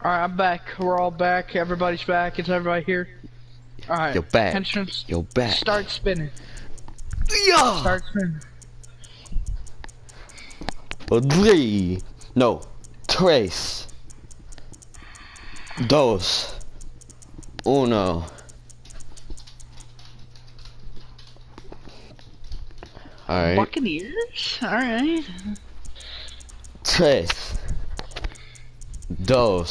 Alright, I'm back. We're all back. Everybody's back. Is everybody here? Alright. You're back. Entrance. You're back. Start spinning. Yeah. Start spinning. 3. No. 3. 2. 1. Alright. Buccaneers? Alright. 3. 2.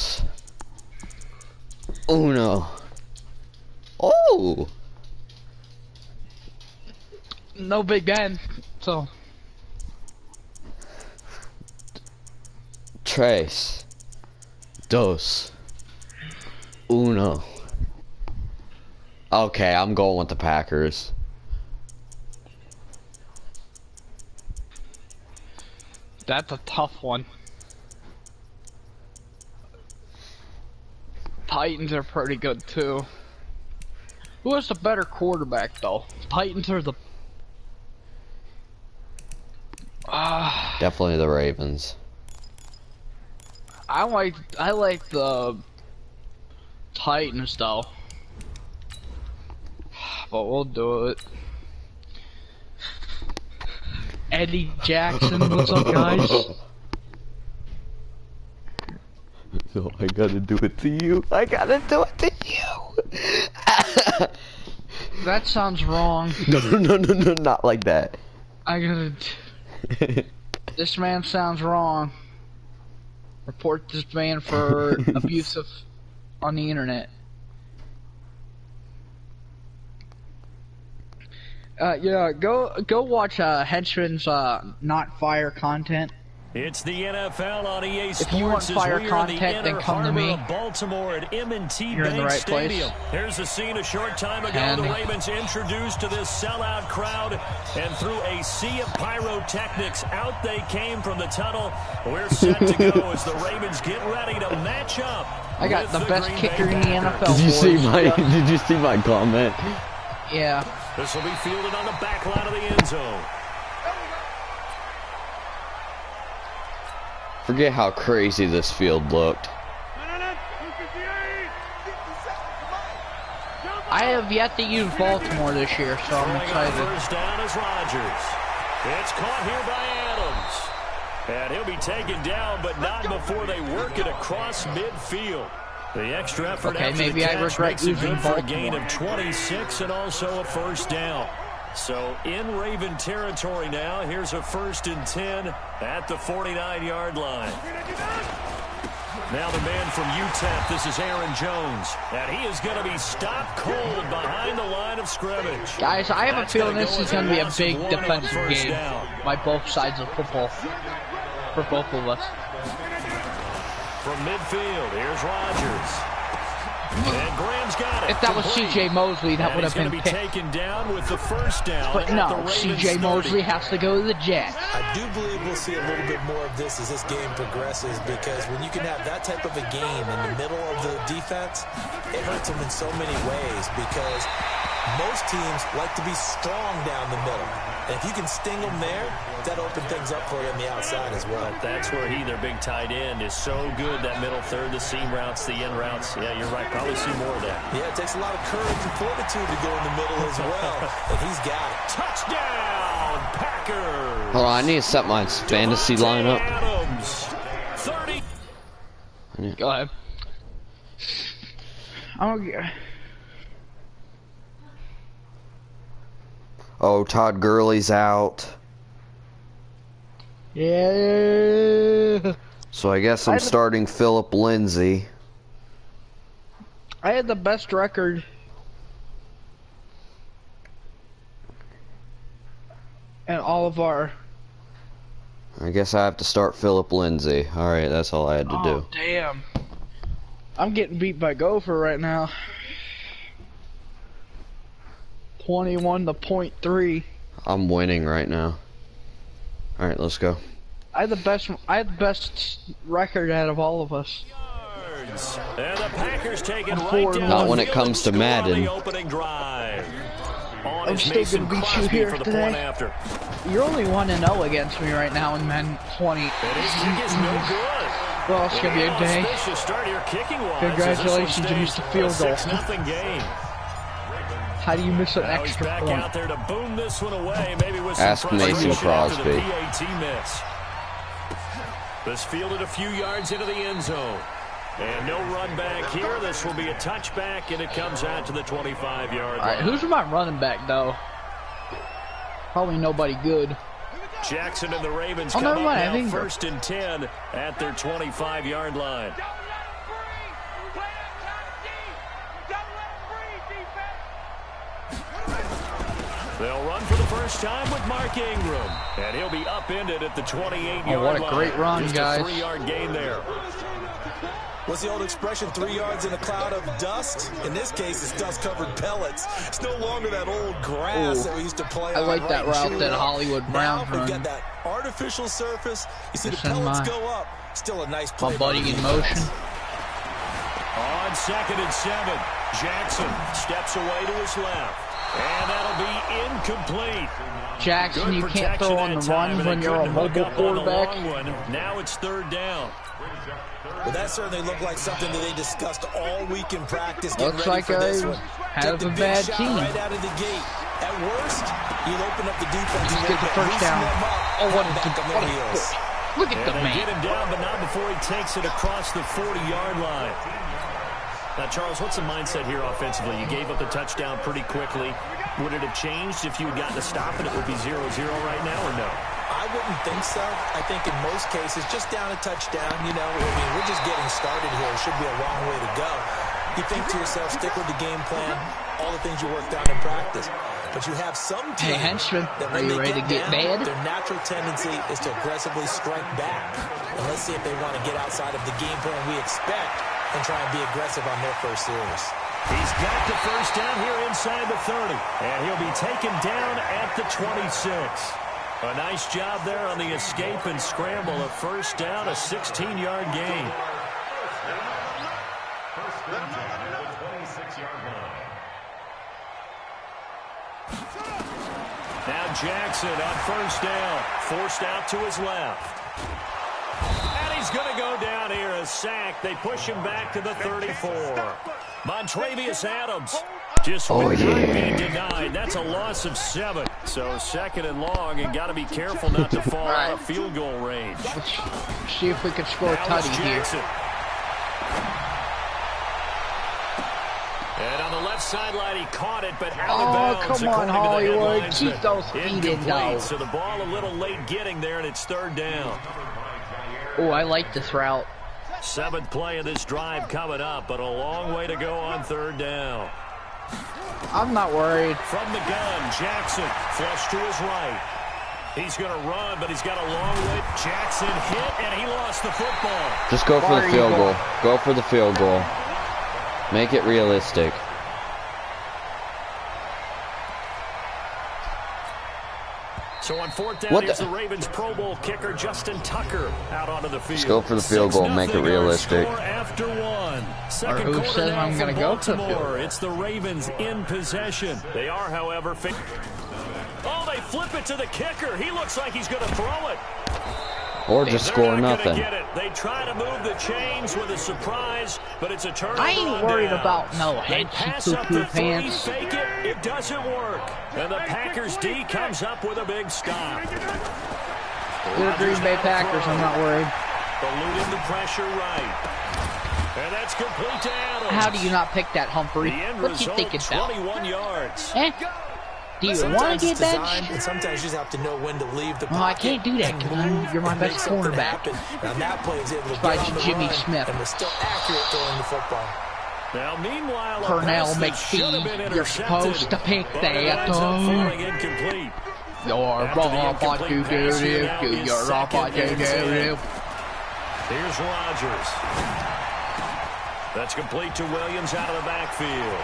1. Oh! No Big Ben, so. 3. 2. 1. Okay, I'm going with the Packers. That's a tough one. Titans are pretty good too. Who has the better quarterback though? Titans or the Definitely the Ravens. I like the Titans though. But we'll do it. Eddie Jackson, what's up guys? No, I gotta do it to you. I gotta do it to you. That sounds wrong. No, not like that. I gotta. This man sounds wrong. Report this man for abusive on the internet. Yeah, go watch Henchman's Not Fire content. It's the NFL on EA Sports. If you want fire content, then come to me. Baltimore at M&T You're in the right Stadium. place. Here's a scene a short time ago. The Ravens introduced to this sellout crowd, and through a sea of pyrotechnics, out they came from the tunnel. We're set to go as the Ravens get ready to match up. I got the best kicker in the NFL. Did you see my? Did you see my comment? Yeah. This will be fielded on the back line of the end zone. Forget how crazy this field looked. I have yet to use Baltimore this year, so I'm excited. First down is Rodgers. It's caught here by Adams. And he'll be taken down, but not before they work it across midfield. The extra effort Okay, after maybe the I catch regret makes it using good for a Baltimore. gain of 26 and also a first down. So in Raven territory now, here's a 1st and 10 at the 49-yard line. Now the man from UTEP, this is Aaron Jones. And he is going to be stopped cold behind the line of scrimmage. Guys, I have a feeling this is going to be a big defensive game by both sides of football. For both of us. From midfield, here's Rodgers. And Graham's got it. If that was C.J. Mosley, that would have been picked. Taken down with the first down. But no, C.J. Mosley has to go to the Jets. I do believe we'll see a little bit more of this as this game progresses, because when you can have that type of a game in the middle of the defense, it hurts them in so many ways, because most teams like to be strong down the middle. And if you can sting them there, that opens things up for you on the outside as well. But that's where their big tight end, is so good, that middle third, the seam routes, the in routes. Yeah, you're right. Probably see more of that. Yeah, it takes a lot of courage and fortitude to go in the middle as well. And he's got it. Touchdown, Packers! Hold on, I need to set my fantasy lineup. Adams, 30. Go ahead. Oh, Todd Gurley's out. Yeah. So I guess I'm starting Philip Lindsay. I had the best record. And all of our. I guess I have to start Philip Lindsay. Alright, that's all I had to do. Damn. I'm getting beat by Gopher right now. 21-3. I'm winning right now. Alright, let's go. I had the best record out of all of us. And the Packers take it right down. Not when it comes to Madden. I'm still gonna beat you here today. You're only 1-0 against me right now in Madden 20. His kick is no good. Well, it's going to be a day. Start here kicking-wise. Congratulations, you missed a field goal. 6-0 game. How do you miss an Now he's extra back point? out there to boom this one away, maybe with some Ask Mason frustration after the Crosby. PAT miss. This fielded a few yards into the end zone. And no run back here. This will be a touchback, and it comes out to the 25-yard line. All right, who's my running back, though? Probably nobody good. Jackson and the Ravens Oh, come never up mind, I now think- 1st and 10 at their 25-yard line. They'll run for the first time with Mark Ingram, and he'll be upended at the 28-yard line. Oh, what a great run, Just guys. a 3-yard gain there. What's the old expression, 3 yards in a cloud of dust? In this case, it's dust-covered pellets. It's no longer that old grass that we used to play I on. like that right route and that true. Hollywood Brown Now we've run. got that artificial surface. You see the This is pellets my- go up. Still a nice play. My buddy in motion. On 2nd and 7, Jackson steps away to his left. And that'll be incomplete. Jackson, Good you can't protection throw on that the time, run and when they you're a couldn't hook mobile up on the quarterback. long one. Now it's 3rd down. Well, that certainly looked like something that they discussed all week in practice. Getting Looks ready like for this one. have Get the a big bad shot team. right out of the gate. At worst, you'll open up the defense. Just a get the little bit, first loosen down. them up, Oh, what and is back the on what their a heels. Look at the And they man. get him down, but not before he takes it across the 40-yard line. Now, Charles, what's the mindset here offensively? You gave up the touchdown pretty quickly. Would it have changed if you had gotten a stop and it would be 0-0 right now, or no? I wouldn't think so. I think in most cases, just down a touchdown, you know, I mean, we're just getting started here. It should be a long way to go. You think to yourself, stick with the game plan, all the things you worked on in practice. But you have some Hey, teams henchman, that are when you they ready to get down, bad? their natural tendency is to aggressively strike back. And let's see if they want to get outside of the game plan we expect and try and be aggressive on their first series. He's got the first down here inside the 30, and he'll be taken down at the 26. A nice job there on the escape and scramble. A first down, a 16-yard gain. Now Jackson on first down, forced out to his left. And he's going to go down here, a sack. They push him back to the 34. Montravius Adams just would not be denied. That's a loss of 7. So 2nd and long, and got to be careful not to fall out of field goal range. Let's see if we can score a Now it's tutty here. Jackson. And on the left sideline, he caught it, but out of bounds. Come on, according to the Hollywood. headlines. Keep those feet in, Incomplete. though. So the ball a little late getting there, and it's 3rd down. Oh, I like this route. 7th play of this drive coming up, but a long way to go on 3rd down. I'm not worried. From the gun, Jackson flush to his right. He's going to run, but he's got a long way. Jackson hit, and he lost the football. Just go for Fire the field Eagle. goal. Go for the field goal. Make it realistic. So on 4th down, What here's the- the Ravens Pro Bowl kicker, Justin Tucker, out onto the field. Just go for the field goal, make it 6-0 realistic. our score after one. Second who quarter says now I'm for gonna go to the Baltimore. field goal? It's the Ravens in possession. They are, however, oh, they flip it to the kicker. He looks like he's going to throw it. Or just They're score not gonna nothing. get it. They try to move the chains with a surprise, but it's a turnover. I ain't on worried down. about no They henchy pass up poo-poo the 3, pants. fake it. It doesn't work. And the Packers D comes up with a big stop. They're the Green Bay Packers. I'm not worried. Eluding the pressure right. And that's complete to Adams. How do you not pick that, Humphrey? The end What you result, thinking about? 21 yards. Eh? Do you want Sometimes to it's get designed, benched? and sometimes you just have to know when to leave the Well, I pocket can't do that and 'cause move you're my and make best something cornerback. happen. And that play is able to Besides get on the Jimmy run Smith. and was still accurate throwing the football. Now, meanwhile, a Pernell pass that should have been McPhee, you're supposed to pick but it that, ends up though. falling incomplete. You're After the wrong, what you incomplete pass, do, here now is you're wrong, what 2nd you and 10. do. Here's Rodgers. That's complete to Williams out of the backfield.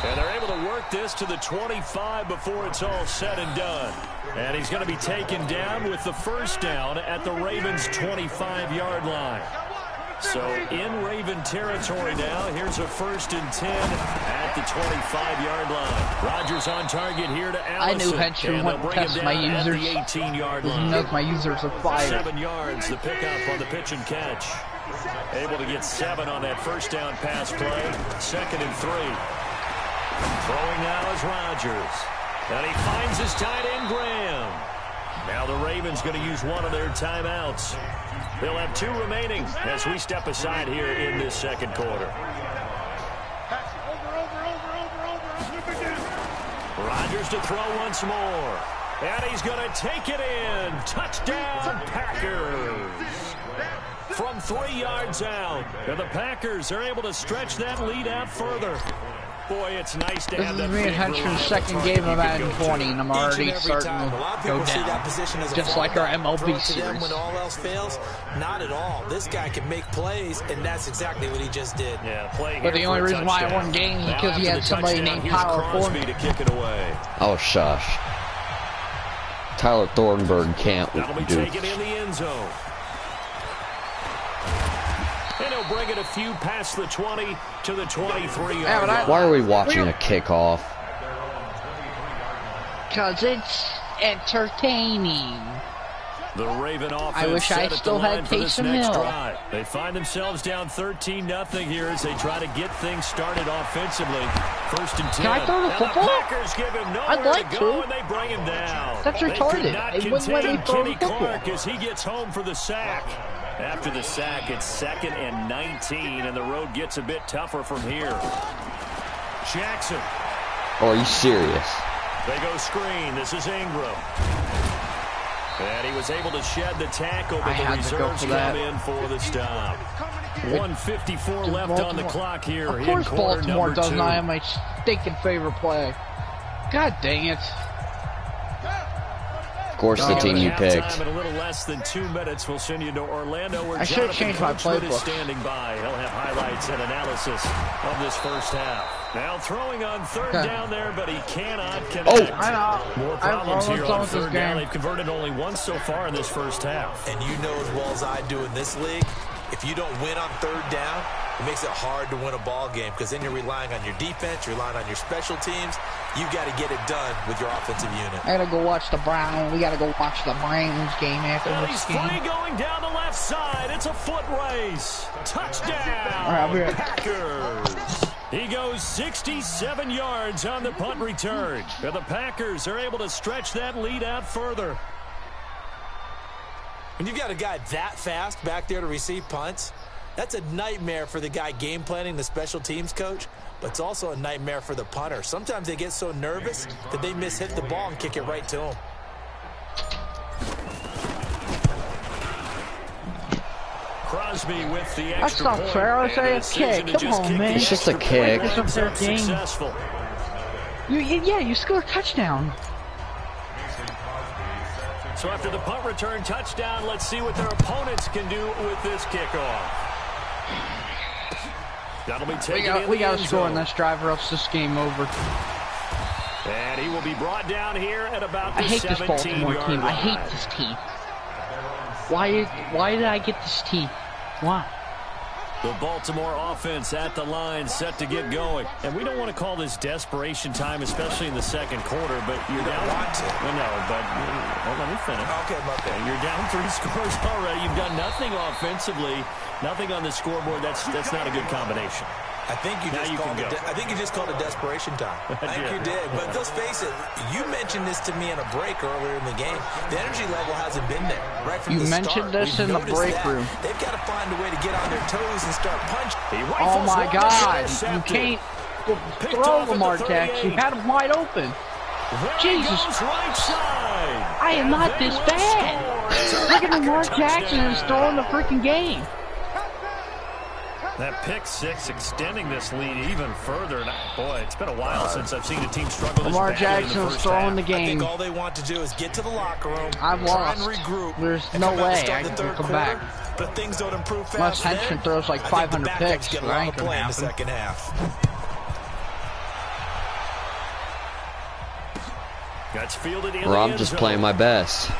And they're able to work this to the 25 before it's all said and done. And he's going to be taken down with the first down at the Ravens' 25-yard line. So in Raven territory now. Here's a 1st and 10 at the 25-yard line. Rodgers on target here to Allison. I knew Henry wouldn't test my users. The 18-yard line. He knows my users are fired. 7 yards, the pickup on the pitch and catch. Able to get 7 on that first down pass play. 2nd and 3. Throwing now is Rodgers. And he finds his tight end, Graham. Now the Ravens going to use one of their timeouts. They'll have 2 remaining as we step aside here in this second quarter. Rodgers to throw once more. And he's going to take it in. Touchdown, Packers. From 3 yards out. And the Packers are able to stretch that lead out further. Boy, it's nice to have that. This is me and Henry's second game of Madden 20, and I'm already starting to go down. Just like our MLB series. When all else fails, not at all. This guy can make plays, and that's exactly what he just did. Yeah, play here. But the only reason why I won games is because he had somebody named Tyler Thornburg to kick it away. Oh, shush. Tyler Thornburg can't That'll be do. taken in the end zone. And he'll bring it a few past the 20 to the 23-yard line. Why are we watching a kickoff? Because it's entertaining. The Raven offense I wish I still had Taysom Hill. Hill. They find themselves down 13-0 here as they try to get things started offensively. 1st and 10. Can I throw the football? The Packers give him nowhere I'd like to go, to. and they bring him down. That's They retarded. could not They wouldn't let me contain throw Kenny the football. Clark as he gets home for the sack. After the sack, it's 2nd and 19, and the road gets a bit tougher from here. Jackson. Oh, are you serious? They go screen. This is Ingram. And he was able to shed the tackle, but the reserves come in for the stop. 1:54 left on the clock here. Of course Baltimore does not have my stinking favorite play. God dang it. Of course, the team you picked. In a little less than 2 minutes, we'll send you to Orlando, where I should have Jonathan changed my Coachman is playbook. standing by. He'll have highlights and analysis of this first half. Now throwing on 3rd down there, but he cannot connect. Oh. I know. More problems here on 3rd down. game. They've converted only once so far in this first half. And you know as well as I do in this league, if you don't win on 3rd down, it makes it hard to win a ball game because then you're relying on your defense, you're relying on your special teams. You've got to get it done with your offensive unit. I gotta go watch the Browns. We gotta go watch the Browns game after And he's this game. free going down the left side. It's a foot race. Touchdown, All right, I'll be right back. Packers. He goes 67 yards on the punt return. And the Packers are able to stretch that lead out further. When you've got a guy that fast back there to receive punts, that's a nightmare for the guy game planning, the special teams coach, but it's also a nightmare for the punter. Sometimes they get so nervous that they mishit the ball and kick it right to him. Crosby with the That's extra not point. fair. I say a And decision kick. to Come just on, kick man. the It's just a extra kick. point. It's a fair game. Successful. Yeah, you scored a touchdown. So after the punt return touchdown, let's see what their opponents can do with this kickoff. That'll be taken We got to score in this drive or else this game over. And he will be brought down here at about the I hate this Baltimore 17-yard team. I line. hate this team. Why did I get this team? Why? The Baltimore offense at the line, set to get going. And we don't want to call this desperation time, especially in the second quarter, but you're down. Well, no, but well, let me finish. Okay, my bad. You're down 3 scores already. You've done nothing offensively, nothing on the scoreboard. That's not a good combination. I think you just called it desperation time. I think you did. But let's face it, you mentioned this to me in a break earlier in the game. The energy level hasn't been there right from the start. You mentioned this in the break room. They've got to find a way to get on their toes and start punching. Oh my God! You can't throw Lamar Jackson. You had him wide open. Jesus! Right side. I am not this bad. Look at Lamar Jackson is throwing the freaking game. That pick six extending this lead even further. And boy, it's been a while since I've seen a team struggle this Lamar badly in the Jackson's first throwing half. the I game. think all they want to do is get to the locker room, I've try lost. and regroup. There's and no come out and way start I the can third come quarter, back. But things don't improve fast. Unless Henson throws like 500 picks, get a but lot I of ain't gonna play in the happen. second half. That's fielded in Or the I'm end just zone. playing my best.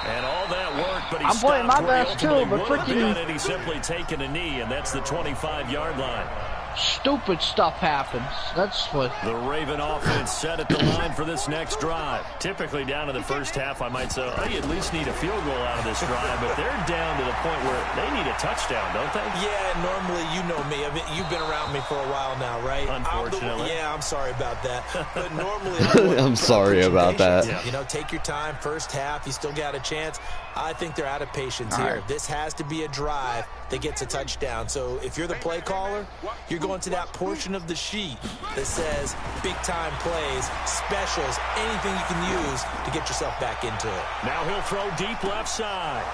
And all that work, but he I'm playing my best too, but freaking... And he's simply taken a knee, and that's the 25-yard line. Stupid stuff happens. That's what... The Raven offense set at the line for this next drive. Typically down to the first half, I might say, oh, you at least need a field goal out of this drive, but they're down to the point where they need a touchdown, don't they? Yeah, normally, you know me. I mean, you've been around me for a while now, right? Unfortunately. Yeah, I'm sorry about that. But normally... I'm sorry about that. Yeah. You know, take your time. First half, you still got a chance. I think they're out of patience here. Right. This has to be a drive that gets a touchdown. So if you're the play caller, you're going to that portion of the sheet that says big-time plays, specials, anything you can use to get yourself back into it. Now he'll throw deep left side.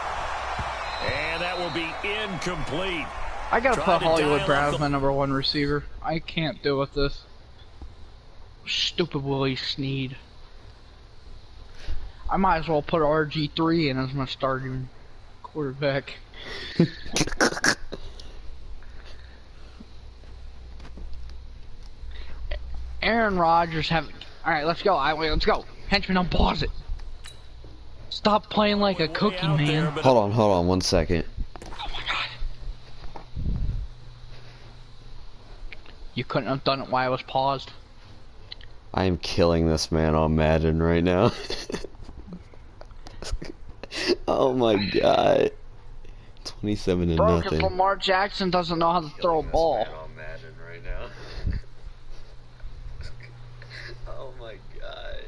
And that will be incomplete. I gotta put Hollywood Brown as my #1 receiver. I can't deal with this. Stupid Willie Snead. I might as well put RG3 in as my starting quarterback. Aaron Rodgers have... Alright, let's go. Let's go. Henchman, unpause it. Stop playing like a cookie, man. Hold on 1 second. Oh my god. You couldn't have done it while I was paused. I am killing this man on Madden right now. Oh my god. 27 to Bro, nothing. Lamar Jackson doesn't know how to throw a ball. On Madden right now. Oh my god.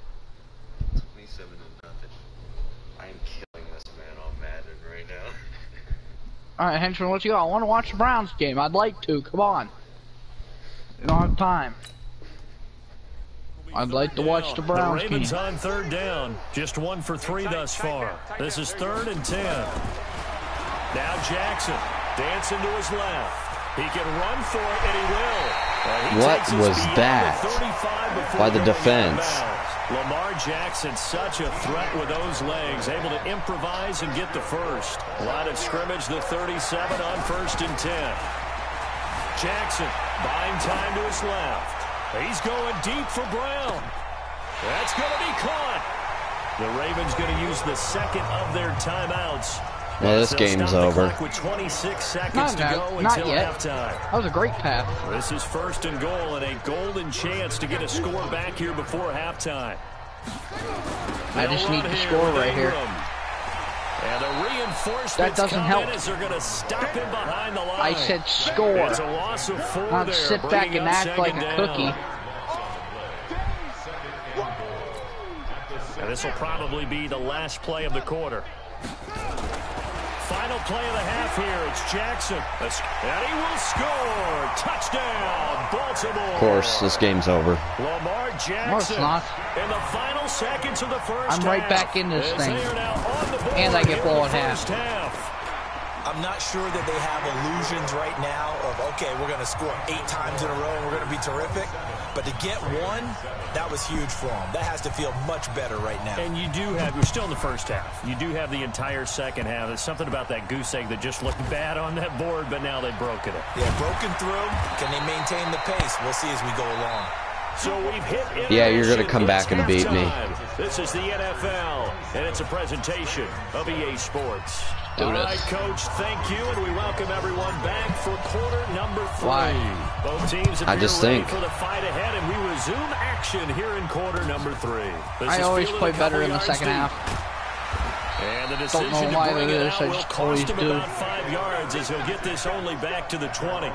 27 to nothing. I am killing this man on Madden right now. Alright, Henchman, let's go. I want to watch the Browns game. I'd like to. Come on. We don't have time. I'd like to watch the Browns game. The Ravens on 3rd down. Just 1 for 3 thus far. This is 3rd and 10. Now Jackson dancing to his left. He can run for it, and he will. What was that? By the defense. Lamar Jackson, such a threat with those legs, able to improvise and get the first. Line of scrimmage, the 37 on 1st and 10. Jackson buying time to his left. He's going deep for Brown. That's going to be caught. The Ravens going to use the second of their timeouts. Well, this game's over. With 26 seconds to go until halftime. That was a great pass. This is 1st and goal and a golden chance to get a score back here before halftime. I just need the score right here. And the reinforcements that doesn't help. Are going to stop him behind the line. I said score. It's a loss of 4 Not there, sit back and act like a cookie. And this will probably be the last play of the quarter. Final play of the half here. It's Jackson. And he will score. Touchdown, Baltimore. Of course, this game's over. Lamar Jackson. No, it's not. In the final seconds of the first I'm right back in this thing. And I get blown in half. I'm not sure that they have illusions right now of, okay, we're going to score 8 times in a row and we're going to be terrific. But to get one, that was huge for them. That has to feel much better right now. And you do have, we're still in the first half. You do have the entire second half. There's something about that goose egg that just looked bad on that board, but now they've broken it. Yeah, broken through. Can they maintain the pace? We'll see as we go along. So we've hit. Yeah, you're going to come back and beat me. This is the NFL, and it's a presentation of EA Sports. All right, Coach, thank you, and we welcome everyone back for quarter number 3. Why? Both teams I just think for the fight ahead, and we resume action here in quarter number 3. I always play better in the second half. And the decision Don't know why to bring it it is. out I will just cost always him do. about 5 yards as he'll get this only back to the 20.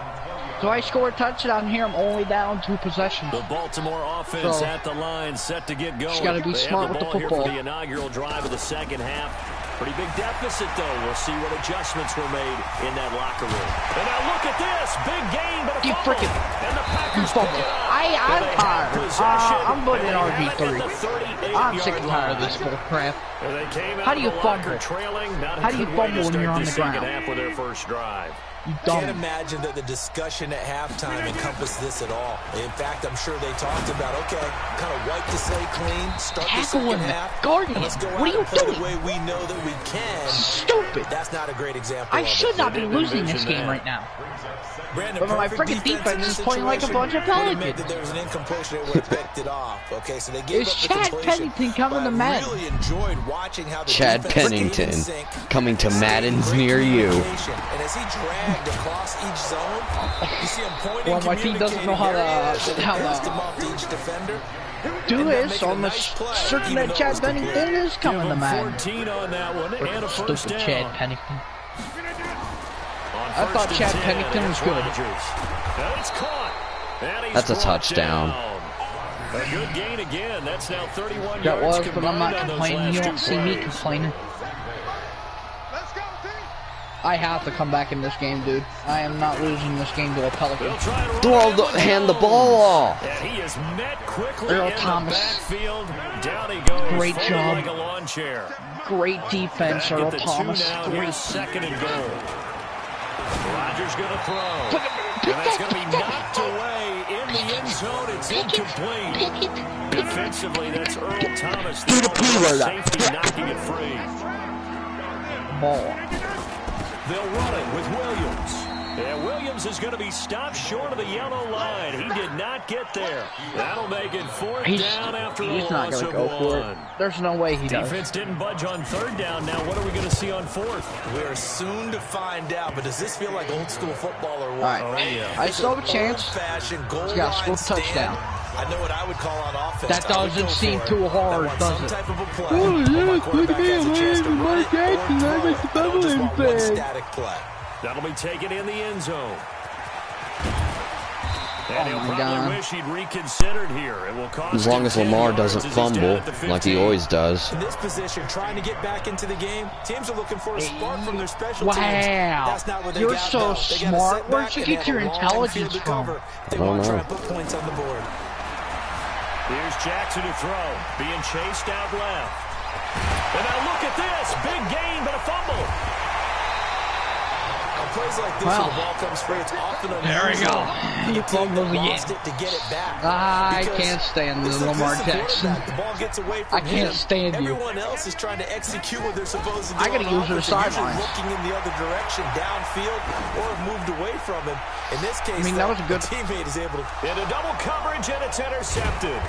So I score a touchdown here. I'm only down 2 possessions. The Baltimore offense So, at the line, set to get going. just gotta be They smart have with the ball here football. for the inaugural drive of the second half. Pretty big deficit, though. We'll see what adjustments were made in that locker room. And now look at this. Big gain, but a You fumble. frickin' And the Packers pick fumble. it up. I'm tired. I'm putting in And they have it RG3. at the 38-yard I'm sick and tired of line. this bull crap. And they came out How do you of the locker fumble? trailing. Not a How do you good way to fumble when start you're on this the second ground? half with their first drive. You Can't dumb. imagine that the discussion at halftime encompassed this at all. In fact, I'm sure they talked about, okay, kind of wipe the slate clean, start the Tackle second him, half, guard and him. let's go What are out you and play doing? the way we know that we can. Stupid. That's not a great example I of should it. not be didn't losing this envision game that. right now. Brandon, But my perfect freaking defense in this is playing like a situation bunch of would have meant pelicans. that there was an incompletion that would have picked it off. Okay, so they gave Is up the Chad completion. Pennington coming to Madden. Really enjoyed watching how the Chad Pennington coming to Madden's near you. And as he dragged across each zone, you see him pointing. Well, my feet doesn't know how to each defender. Do this. So I'm certain that Chad Pennington is coming to Madden. 14 on that one and a first Stupid down. Chad Pennington. I thought Chad Pennington was good. It's caught. That's a touchdown. A good gain again. That's now 31 That yards was, but I'm not combined on those complaining. You last don't two see me plays. complaining. I have to come back in this game, dude. I am not losing this game to a Pelican. Hand the ball off. And he is met quickly Earl in Thomas. the backfield. Down he goes. Great folded job. like a lawn chair. Great defense, Back Earl at the Thomas. 2 now. Great. Here's second and goal. Rodgers going to throw. And that's going to be knocked away in the end zone. It's incomplete. Defensively, that's Earl Thomas. Safety knocking it free. Ball. They'll run it with Williams. And Williams is going to be stopped short of the yellow line. He did not get there. That'll make it fourth down after a He's not loss going to of go for it. one. There's no way he does. Defense didn't budge on third down. Now what are we going to see on fourth? We're soon to find out, but does this feel like old school football or what? All right. yeah. I still have a chance. Old-fashioned goal He's got a line scored touchdown. stand. I know what I would call on offense. That I would doesn't go seem for it. too hard, I want does some it? type of a play. Oh, Where my yeah, quarterback has a chance to run it or Jackson, throw I make the it. I don't just want one Beverly static play. That'll be taken in the end zone. And he'll my probably God. wish he'd reconsidered here. It will cost As long him as 10 Lamar yards doesn't as he's down fumble at the like he 15. always does. In this position, trying to get back into the game, teams are looking for a spark from their special teams. Wow. That's not what they You're got so now. They got a smart. setback Where'd you and get they have your a long intelligence field to from? cover if they I don't want to try know. and put points on the board. Here's Jackson to throw. Being chased out left. And now look at this. Big gain, but a fumble. On plays like this, Well, when the ball comes free, it's often unusual. there we go. He fumbles again. Lost it to get it back. I Because can't stand it's the Lamar defensive Jackson. quarterback. The ball gets away from I can't him. stand you. Everyone else is trying to execute what they're supposed to do. I gotta on use their offense. They're usually sidelines. looking in the other direction, downfield, or have moved away from him. In this case, that was a good- the teammate is able to. Into double coverage, and it's intercepted.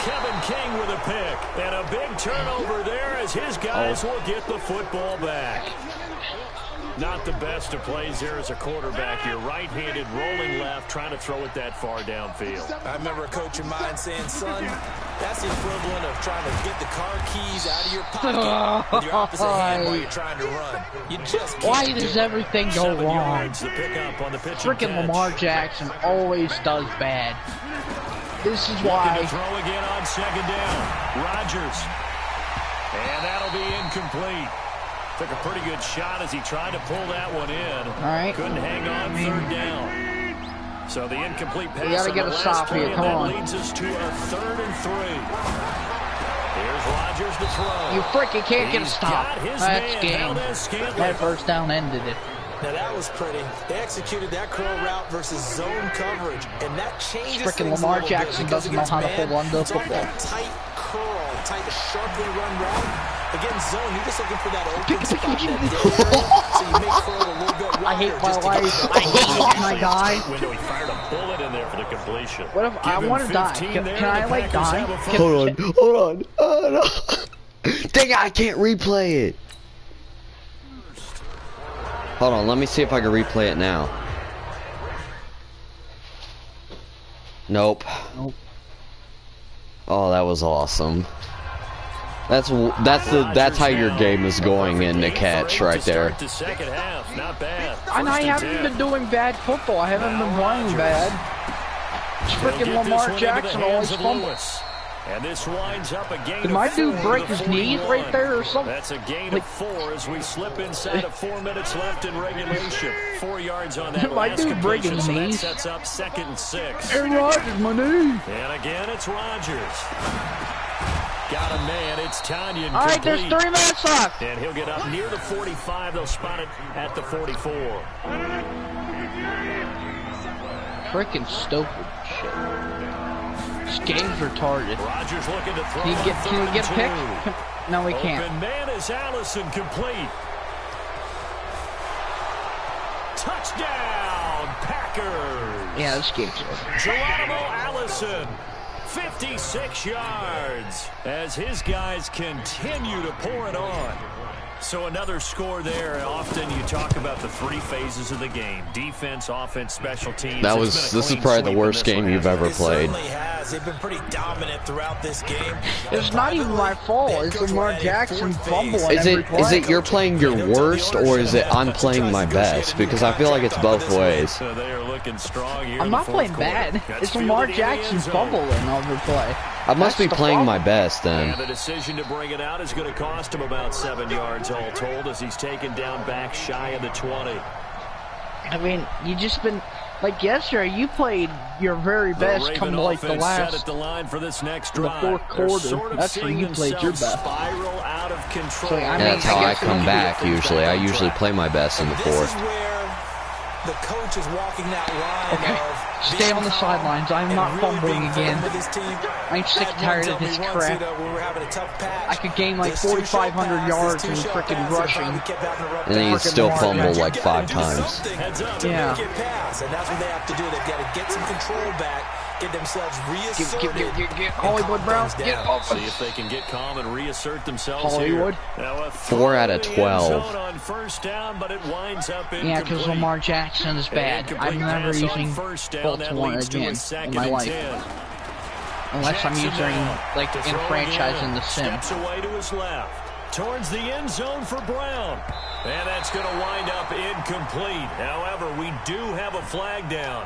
Kevin King with a pick. And a big turnover there as his guys will get the football back. Not the best of plays there as a quarterback. You're right-handed, rolling left, trying to throw it that far downfield. I remember a coach of mine saying, son, that's the equivalent of trying to get the car keys out of your pocket with your opposite hand while you're trying to run. You just can't. Why do does it. everything go 7 wrong? yards to pick up on the pitch and Freaking catch. Lamar Jackson always does bad. This is Looking why. to throw again on second down. Rodgers. And that'll be incomplete. Took a pretty good shot as he tried to pull that one in. All right. Couldn't hang on third down. So the incomplete pass. We gotta on get the a last stop play, here. and Come that on. leads us to a 3rd and 3. Here's Rodgers to throw. You freaking can't get a He's stop. got his That's man, game. Valdez-Scantling. That first down ended it. Now that was pretty. They executed that curl route versus zone coverage, and that changes Frickin' things Lamar a little bit Jackson because doesn't know against how to man, hold on to it's all football. that tight curl, tight, sharply run route. Against zone, you're just looking for that open spot, that dead area, so you make curl a little bit wider. I hate my just to get life. the I hate it. Can I die? Window, he fired a bullet in there for the completion. What if I Give him want to die? 15 Can there, I the like Packers die? have a first. Hold on. Oh, no. Dang it, I can't replay it. Hold on, let me see if I can replay it now. Nope. Nope. Oh, that was awesome. That's how your game is going in the catch right there. The second half, not bad. And I First and haven't 10. been doing bad football. I haven't been playing bad. It's They'll freaking get this Lamar one into Jackson the hands always of fumbles. Lewis. And this winds up a gain Did of my 4 dude break to his knees 41. right there or something? That's a gain Like- of 4 as we slip inside of 4 minutes left in regulation. 4 yards on that My last dude break completion, his so that knees. sets up 2nd and 6. Aaron Rodgers, my knee. And again, it's Rodgers. Got a man. It's Tanyan. All right, there's 3 minutes left. And he'll get up near the 45. They'll spot it at the 44. Freaking stupid shit. This game's retarded. Rodgers looking to throw. Can he get a pick? No, he can't. Open man is Allison, complete. Touchdown, Packers. Yeah, this game's over. Geronimo Allison 56 yards as his guys continue to pour it on. So another score there. Often you talk about the three phases of the game: defense, offense, special teams. This is probably the worst game you've ever played. It certainly has. They've been pretty dominant throughout this game. It's not even my fault. It's Lamar Jackson fumbling every play. Is it you're playing your worst, or is it I'm playing my best? Because I feel like it's both ways. They are looking strong here. I'm not playing bad. It's Lamar Jackson fumbling every play. I must be playing my best then. And the decision to bring it out is going to cost him about 7 yards all told, as he's taken down back shy of the 20. I mean, you just been like yesterday. You played your very best come like the last set at the line for this next the drive. fourth quarter. Sort of That's when you played your best. Spiral out of control. So, I mean, That's how I come back you usually. I usually play my best in the fourth. This is where the coach is walking that line of stay on the sidelines. I'm not fumbling again. I'm sick and tired of this crap. I could gain like 4,500 yards in freaking rushing. And then you still fumble like 5 times. Yeah. And that's what they have to do. They've got to get some control back, get themselves reasserted. Get Hollywood Brown. Get off. See if they can get calm and reassert themselves Hollywood. here. Now, 4 out of 12. On first down, but it winds up yeah, because Lamar Jackson is bad. I'm never using Colts one again in my life. Unless I'm using, like, enfranchising the sim. Steps away to his left. Towards the end zone for Brown. And that's going to wind up incomplete. However, we do have a flag down.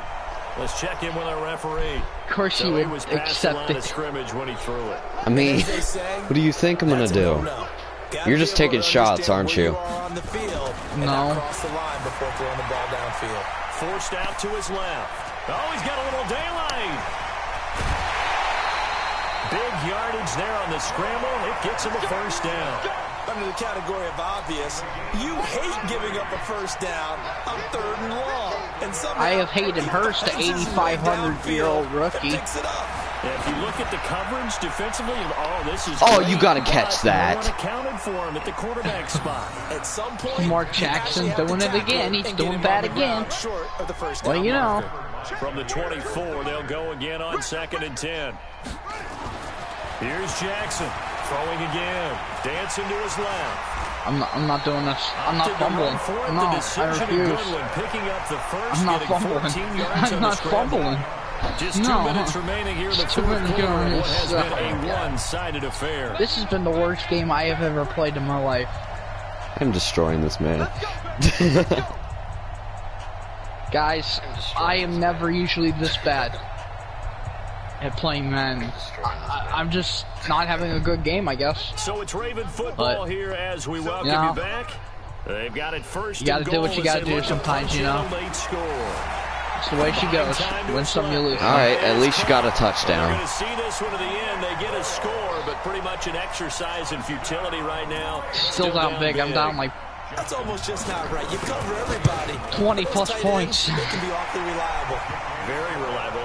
Let's check in with our referee. Of course he would accept it. Scrimmage when he threw it. I mean, what do you think I'm going to do? You're just taking shots, aren't you? No. Forced out to his left. Oh, he's got a little daylight. Big yardage there on the scramble. It gets him a first down. Under the category of obvious, you hate giving up a first down on 3rd and long. And I have hated Hurst, the 8,500-year-old rookie. Yeah, if you look at the coverage defensively, this is great. You got to catch that. Accounted for him at the quarterback spot. At some point, Mark Jackson doing it again. He's doing bad again. Well, you know. From the 24, they'll go again on 2nd and 10. Here's Jackson throwing again, dancing to his left. I'm not doing this. I'm not fumbling. No, I refuse. I'm not fumbling. I'm not fumbling. Just 2 minutes remaining here in the fourth quarter. What has been a one-sided affair. This has been the worst game I have ever played in my life. I'm destroying this man. Guys, I am never usually this bad at playing Madden. I'm just not having a good game, I guess. So it's Raven football here as we welcome you back. They've got it first. You got to do what you got to do sometimes, you know. It's the way she goes. Win some, you lose. All right, at least you got a touchdown. We're going to see this one to the end. They get a score, but pretty much an exercise in futility right now. Still down big. I'm down like. That's almost just not right. You cover everybody. 20+ points. They can be awfully reliable. Very reliable.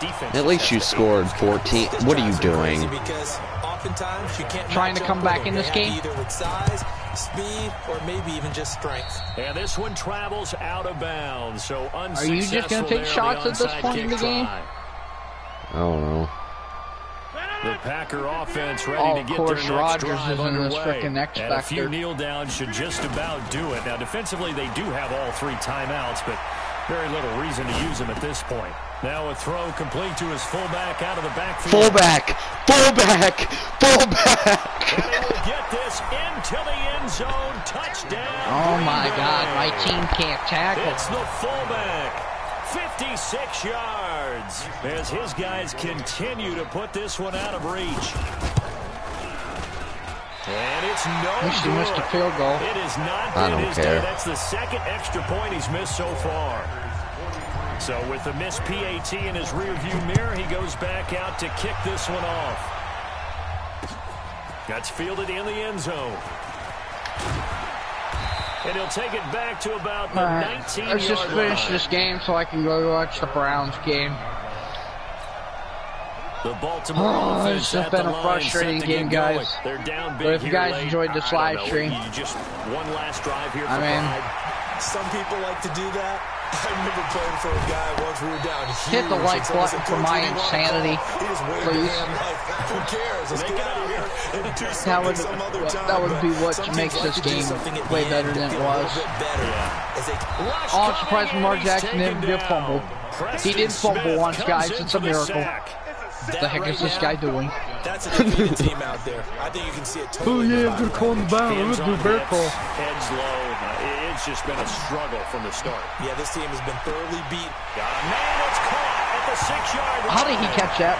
Defense. At least you scored 14. What are you doing? Because oftentimes you can't trying to come back in this game. Either with size, speed, or maybe even just strength. And this one travels out of bounds. So are you just going to take shots at this point in the game? I don't know. The Packer offense ready to get their next Rodgers drive is in this underway. freaking X And a Factor. few kneel downs should just about do it. Now defensively they do have all 3 timeouts, but very little reason to use them at this point. Now a throw complete to his fullback out of the backfield. Fullback! Fullback! Fullback! And he will get this into the end zone. Touchdown. Oh my God, my team can't tackle. It's the fullback. 56 yards as his guys continue to put this one out of reach. And it's no good. He missed a field goal. It is not I don't his care. day. That's the 2nd extra point he's missed so far. So with the missed PAT in his rearview mirror, he goes back out to kick this one off. That's fielded in the end zone. And he'll take it back to about the 19-yard line. Let's just finish this game so I can go watch the Browns game. The Baltimore offense this has been a frustrating game, guys. They're down big. But if you guys enjoyed this live stream, just one last drive here for I mean, pride. Some people like to do that. I remember playing for a guy once. We were down huge. Hit the like button for my insanity, please. Who cares? Let's get out of here and do something That would be what makes this game way better than it was. Oh, I'm surprised Lamar Jackson didn't get fumbled. He did fumble once, guys. It's a miracle. What the heck is this guy doing? That's a defeated team out there. I think you can see it totally. Oh yeah, I'm gonna call him down. I'm gonna do bear call. Heads low. It's just been a struggle from the start. Yeah, this team has been thoroughly beat. Got a man that's caught at the 6-yard line. How did he catch that?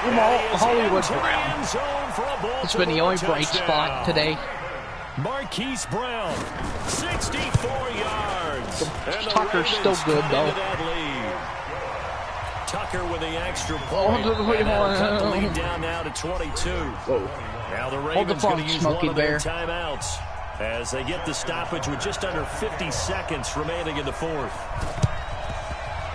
Hollywood Brown. It's been the only bright spot today. Marquise Brown, 64 yards. Tucker's still good though. Tucker with the extra point. Cut the lead down now to 22. Whoa. Now the Ravens going to use Smokey one of their Bear. timeouts as they get the stoppage with just under 50 seconds remaining in the fourth.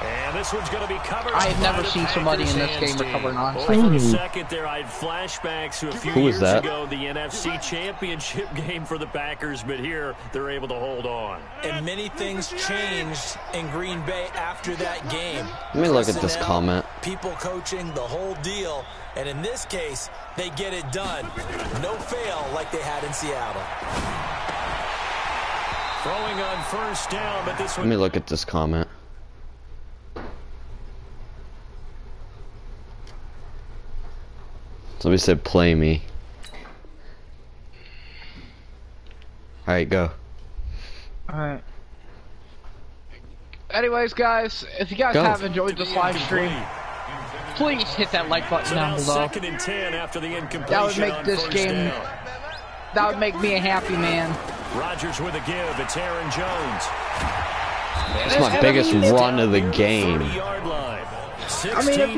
And this one's going to be covered. I have never seen somebody in this game recover an For a second there, I had flashbacks to a few years ago, the NFC Championship game for the Packers, but here they're able to hold on. And many things changed in Green Bay after that game. Let me look at this comment. People coaching, the whole deal. And in this case, they get it done. No fail like they had in Seattle. Throwing on first down, but this one... Let me look at this comment. Somebody said play me. Alright, go. Alright. Anyways, guys, if you guys have enjoyed this live stream, please hit that like button down below. Second and 10 after the incompletion. That would make this game... That would make me a happy man. Rodgers with a give. It's Aaron Jones. That's my biggest run of the game. I mean, if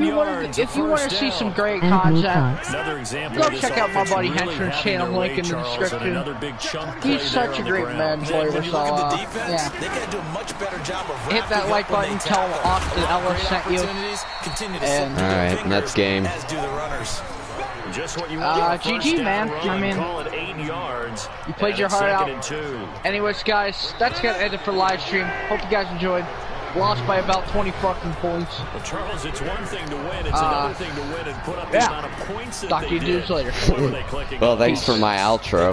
you want to see some great content, go check out my buddy Henchman's channel, link in the description. He's such a great Madden player, so yeah. Hit that like button, tell Austin Ellis sent you. And alright, that's game. GG, man. I mean, you played your heart out. Anyways, guys, that's gonna end it for live stream. Hope you guys enjoyed. Lost by about 20 fucking points. Well, Charles, it's one thing to win. It's another thing to win and put up the amount of points that Talk to you dudes later. Well, thanks for my outro.